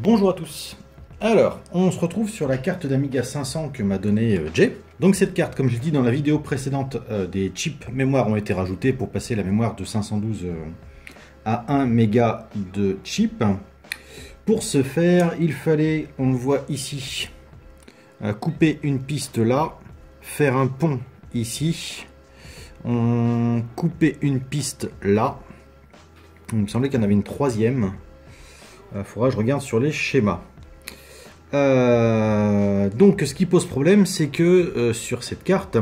Bonjour à tous. Alors, on se retrouve sur la carte d'Amiga 500 que m'a donnée Jay. Donc cette carte, comme je l'ai dit dans la vidéo précédente, des chips mémoire ont été rajoutés pour passer la mémoire de 512 à 1 méga de chip. Pour ce faire, il fallait, on le voit ici, couper une piste là, faire un pont ici, couper une piste là. Il me semblait qu'il y en avait une troisième. Il faudra que je regarde sur les schémas. Donc ce qui pose problème, c'est que sur cette carte,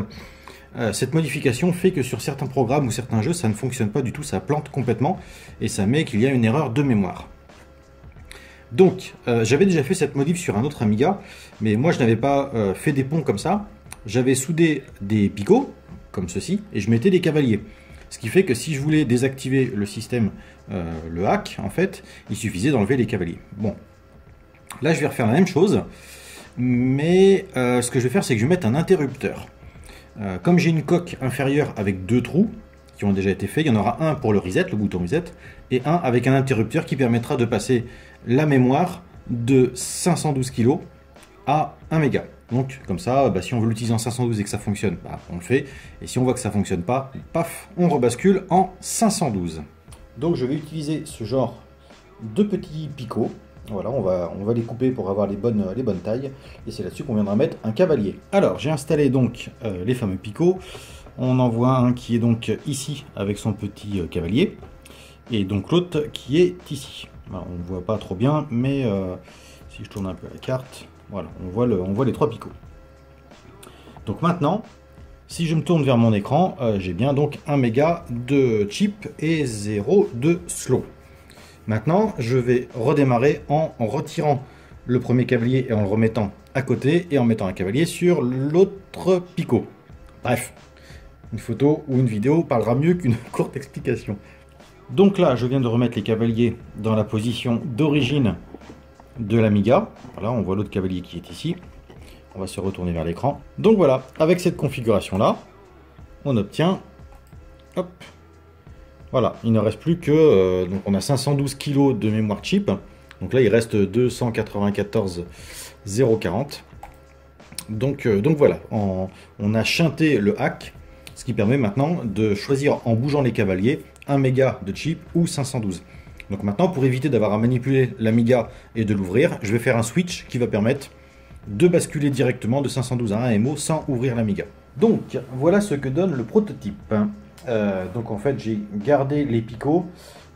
cette modification fait que sur certains programmes ou certains jeux, ça ne fonctionne pas du tout, ça plante complètement et ça met qu'il y a une erreur de mémoire. Donc j'avais déjà fait cette modif sur un autre Amiga, mais moi je n'avais pas fait des ponts comme ça. J'avais soudé des picots comme ceci et je mettais des cavaliers. Ce qui fait que si je voulais désactiver le système, le hack, en fait, il suffisait d'enlever les cavaliers. Bon, là je vais refaire la même chose, mais ce que je vais faire, c'est que je vais mettre un interrupteur. Comme j'ai une coque inférieure avec deux trous qui ont déjà été faits, il y en aura un pour le reset, le bouton reset, et un avec un interrupteur qui permettra de passer la mémoire de 512 kg à 1 méga. Donc comme ça, si on veut l'utiliser en 512 et que ça fonctionne, on le fait. Et si on voit que ça fonctionne pas, paf, on rebascule en 512. Donc je vais utiliser ce genre de petits picots. Voilà, on va les couper pour avoir les bonnes tailles. Et c'est là-dessus qu'on viendra mettre un cavalier. Alors j'ai installé donc les fameux picots. On en voit un qui est donc ici avec son petit cavalier. Et donc l'autre qui est ici. Alors, on ne voit pas trop bien, mais si je tourne un peu la carte... Voilà, on voit les trois picots. Donc maintenant, si je me tourne vers mon écran, j'ai bien donc 1 méga de chip et 0 de slow. Maintenant, je vais redémarrer en retirant le premier cavalier et en le remettant à côté et en mettant un cavalier sur l'autre picot. Bref, une photo ou une vidéo parlera mieux qu'une courte explication. Donc là, je viens de remettre les cavaliers dans la position d'origine de l'Amiga. Voilà, on voit l'autre cavalier qui est ici. On va se retourner vers l'écran. Donc voilà, avec cette configuration là, on obtient, hop, voilà, il ne reste plus que, donc on a 512 kg de mémoire chip. Donc là, il reste 294 040. Donc voilà, on a chanté le hack, ce qui permet maintenant de choisir en bougeant les cavaliers 1 méga de chip ou 512. Donc maintenant, pour éviter d'avoir à manipuler l'Amiga et de l'ouvrir, je vais faire un switch qui va permettre de basculer directement de 512 à 1 MO sans ouvrir l'Amiga. Donc voilà ce que donne le prototype. Donc en fait, j'ai gardé les picots,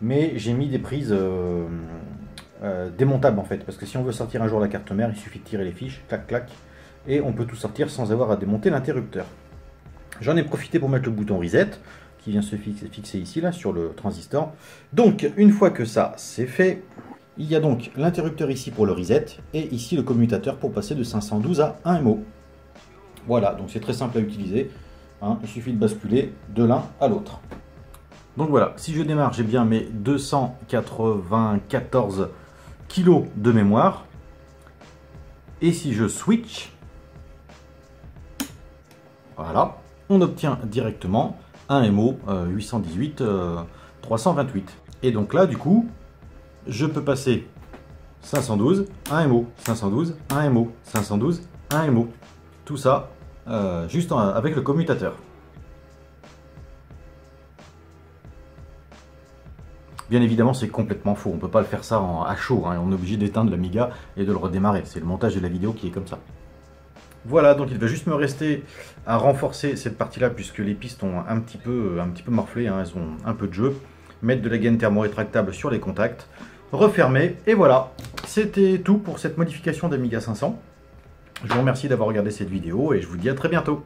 mais j'ai mis des prises démontables en fait. Parce que si on veut sortir un jour la carte mère, il suffit de tirer les fiches, clac clac, et on peut tout sortir sans avoir à démonter l'interrupteur. J'en ai profité pour mettre le bouton reset, qui vient se fixer ici, là, sur le transistor. Donc, une fois que ça, c'est fait, il y a donc l'interrupteur ici pour le reset, et ici le commutateur pour passer de 512 à 1 MO. Voilà, donc c'est très simple à utiliser. Hein, il suffit de basculer de l'un à l'autre. Donc voilà, si je démarre, j'ai bien mes 294 kg de mémoire. Et si je switch, voilà, on obtient directement 1 MO 818 328. Et donc là, du coup, je peux passer 512, 1 MO, 512, 1 MO, 512, 1 MO. Tout ça juste avec le commutateur. Bien évidemment, c'est complètement faux. On ne peut pas le faire ça à chaud. Hein. On est obligé d'éteindre l'Amiga et de le redémarrer. C'est le montage de la vidéo qui est comme ça. Voilà, donc il va juste me rester à renforcer cette partie-là puisque les pistes ont un petit peu morflé, hein, elles ont un peu de jeu. Mettre de la gaine thermo-rétractable sur les contacts, refermer, et voilà. C'était tout pour cette modification d'Amiga 500. Je vous remercie d'avoir regardé cette vidéo et je vous dis à très bientôt.